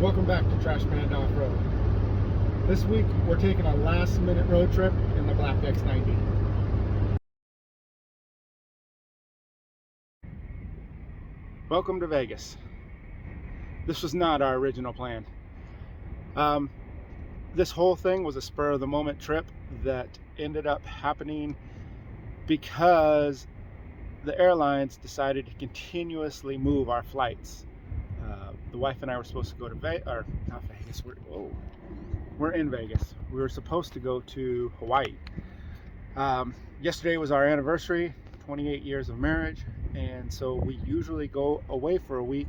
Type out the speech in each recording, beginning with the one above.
Welcome back to Trash Band Off-Road. This week we're taking a last minute road trip in the Black X-90. Welcome to Vegas. This was not our original plan. This whole thing was a spur of the moment trip that ended up happening because the airlines decided to continuously move our flights. The wife and I were supposed to go to not Vegas. We're in Vegas. We were supposed to go to Hawaii. Yesterday was our anniversary, 28 years of marriage, and so we usually go away for a week,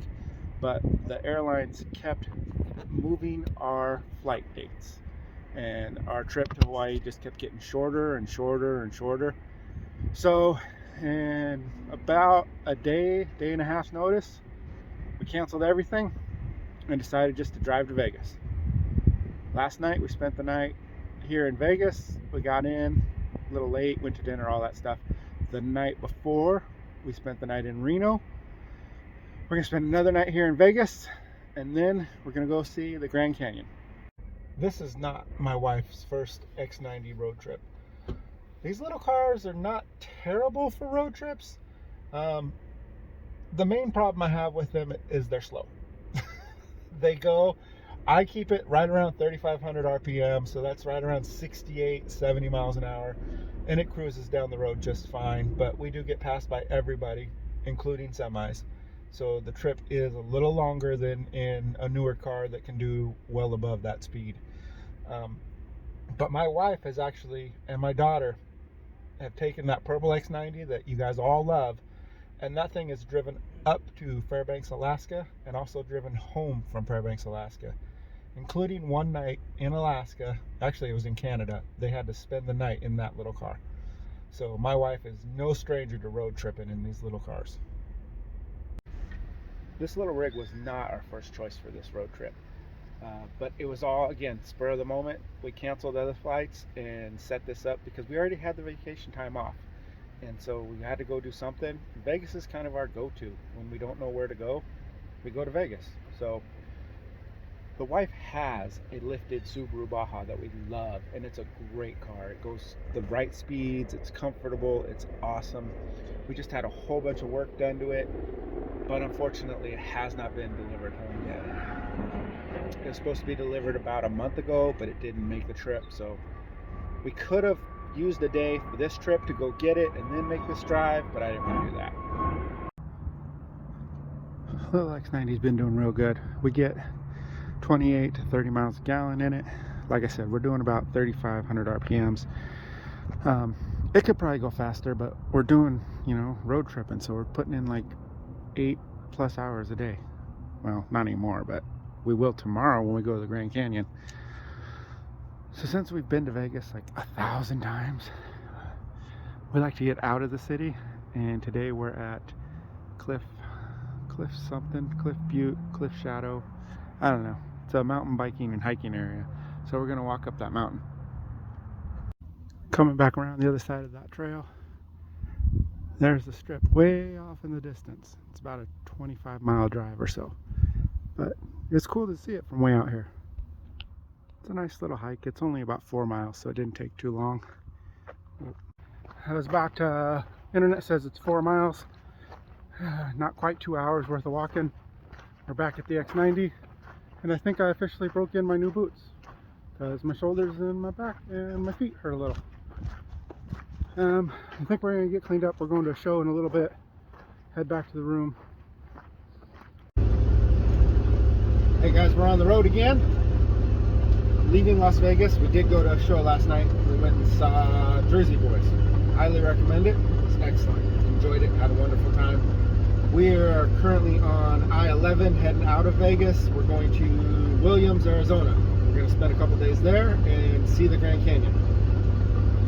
but the airlines kept moving our flight dates, and our trip to Hawaii just kept getting shorter and shorter and shorter. So in about a day and a half's notice, we canceled everything and decided just to drive to Vegas. Last night we spent the night here in Vegas. We got in a little late, went to dinner, all that stuff. The night before we spent the night in Reno. We're gonna spend another night here in Vegas, and then we're gonna go see the Grand Canyon. This is not my wife's first X-90 road trip. These little cars are not terrible for road trips. The main problem I have with them is they're slow. I keep it right around 3,500 RPM, so that's right around 68, 70 miles an hour, and it cruises down the road just fine, but we do get passed by everybody, including semis. So the trip is a little longer than in a newer car that can do well above that speed. But my wife has actually, and my daughter, have taken that purple X-90 that you guys all love, and that thing is driven up to Fairbanks, Alaska, and also driven home from Fairbanks, Alaska, including one night in Alaska. Actually, it was in Canada. They had to spend the night in that little car. So my wife is no stranger to road tripping in these little cars. This little rig was not our first choice for this road trip, but it was all, again, spur of the moment. We canceled other flights and set this up because we already had the vacation time off. And so we had to go do something. Vegas is kind of our go-to. When we don't know where to go, we go to Vegas. So the wife has a lifted Subaru Baja that we love, and it's a great car. It goes the right speeds, it's comfortable, it's awesome. We just had a whole bunch of work done to it, but unfortunately it has not been delivered home yet. It was supposed to be delivered about a month ago, but it didn't make the trip. So we could have used a day for this trip to go get it and then make this drive, but I didn't want to do that. Little X-90's been doing real good. We get 28 to 30 miles a gallon in it. Like I said, we're doing about 3,500 RPMs. It could probably go faster, but we're doing, road tripping, so we're putting in like 8+ hours a day. Well, not anymore, but we will tomorrow when we go to the Grand Canyon. So since we've been to Vegas like 1,000 times, we like to get out of the city, and today we're at Cliff Butte, Cliff Shadow. I don't know. It's a mountain biking and hiking area. So we're gonna walk up that mountain. Coming back around the other side of that trail, there's the strip way off in the distance. It's about a 25-mile drive or so. But it's cool to see it from way out here. It's a nice little hike. It's only about 4 miles, so it didn't take too long. I was about, internet says it's 4 miles. Not quite 2 hours worth of walking. We're back at the X-90, and I think I officially broke in my new boots because my shoulders and my back and my feet hurt a little. I think we're gonna get cleaned up. We're going to a show in a little bit. Head back to the room. Hey guys, we're on the road again. Leaving Las Vegas. We did go to a show last night. We went and saw Jersey Boys. Highly recommend it. It's excellent. Enjoyed it. Had a wonderful time. We are currently on I-11 heading out of Vegas. We're going to Williams, Arizona. We're going to spend a couple days there and see the Grand Canyon.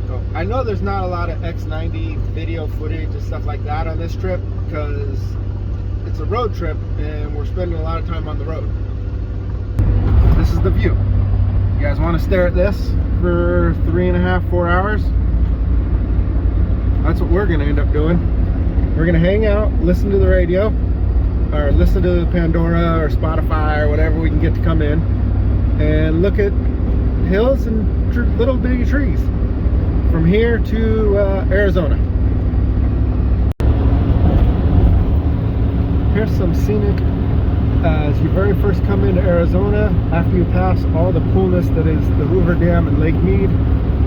So I know there's not a lot of X-90 video footage and stuff like that on this trip because it's a road trip and we're spending a lot of time on the road. This is the view. You guys want to stare at this for 3.5, 4 hours? That's what we're going to end up doing. We're going to hang out, listen to the radio, or listen to Pandora or Spotify or whatever we can get to come in and look at hills and little bitty trees from here to Arizona. Here's some scenic as you very first come into Arizona after you pass all the coolness that is the Hoover Dam and Lake Mead,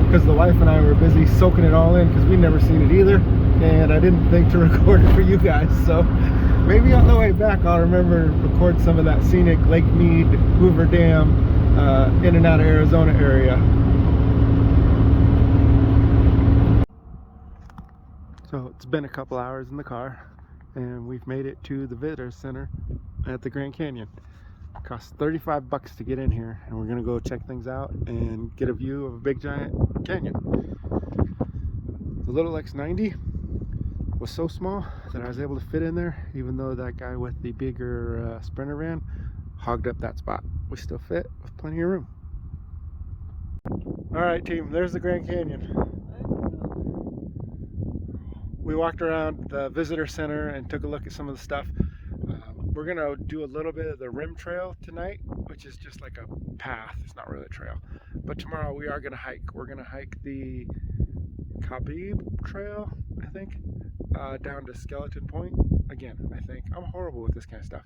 because the wife and I were busy soaking it all in because we'd never seen it either, and I didn't think to record it for you guys. So maybe on the way back I'll remember to record some of that scenic Lake Mead, Hoover Dam, in and out of Arizona area. So it's been a couple hours in the car and we've made it to the visitor center at the Grand Canyon. It costs $35 to get in here, and we're gonna go check things out and get a view of a big giant canyon. The little X-90 was so small that I was able to fit in there, even though that guy with the bigger Sprinter van hogged up that spot. We still fit with plenty of room. All right, team, there's the Grand Canyon. We walked around the visitor center and took a look at some of the stuff. We're gonna do a little bit of the rim trail tonight, which is just like a path. It's not really a trail. But tomorrow we are gonna hike. We're gonna hike the Khabib Trail, I think, down to Skeleton Point. Again, I think. I'm horrible with this kind of stuff.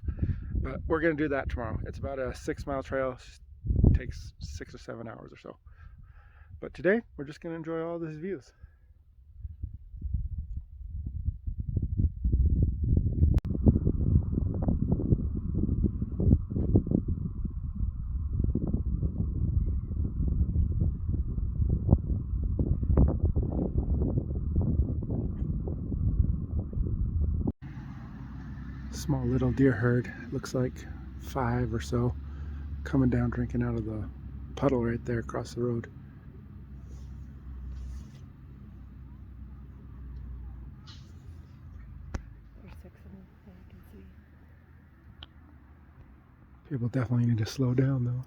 But we're gonna do that tomorrow. It's about a 6-mile trail. It takes 6 or 7 hours or so. But today, we're just gonna enjoy all these views. Small little deer herd, looks like 5 or so, coming down drinking out of the puddle right there across the road. There's 6 of them that I can see. People definitely need to slow down though.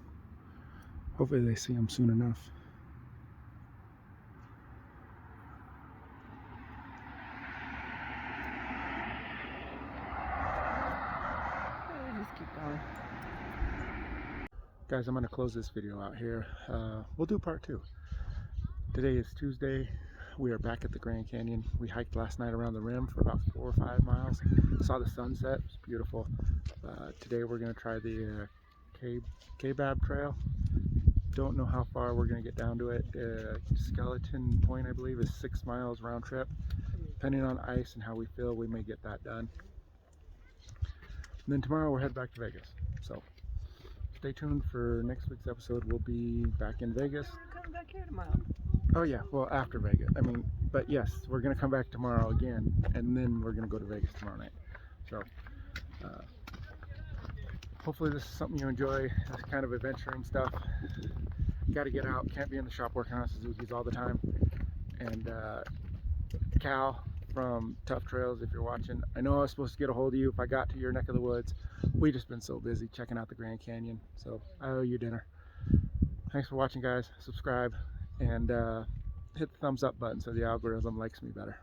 Hopefully they see them soon enough. Just keep going. Guys, I'm going to close this video out here. We'll do part 2. Today is Tuesday. We are back at the Grand Canyon. We hiked last night around the rim for about 4 or 5 miles. Saw the sunset. It was beautiful. Today we're going to try the Khabib Trail. Don't know how far we're going to get down to it. Skeleton Point, I believe, is 6 miles round trip. Depending on ice and how we feel, we may get that done. And then tomorrow we're headed back to Vegas. So stay tuned for next week's episode. We'll be back in Vegas. We're coming back here tomorrow. Oh yeah, well after Vegas. I mean, but yes, we're gonna come back tomorrow again, and then we're gonna go to Vegas tomorrow night. So hopefully this is something you enjoy. This kind of adventuring stuff. Got to get out. Can't be in the shop working on Suzuki's all the time. And Cal from Tough Trails, if you're watching, I know I was supposed to get a hold of you if I got to your neck of the woods. We've just been so busy checking out the Grand Canyon, so I owe you dinner. Thanks for watching, guys. Subscribe and hit the thumbs up button so the algorithm likes me better.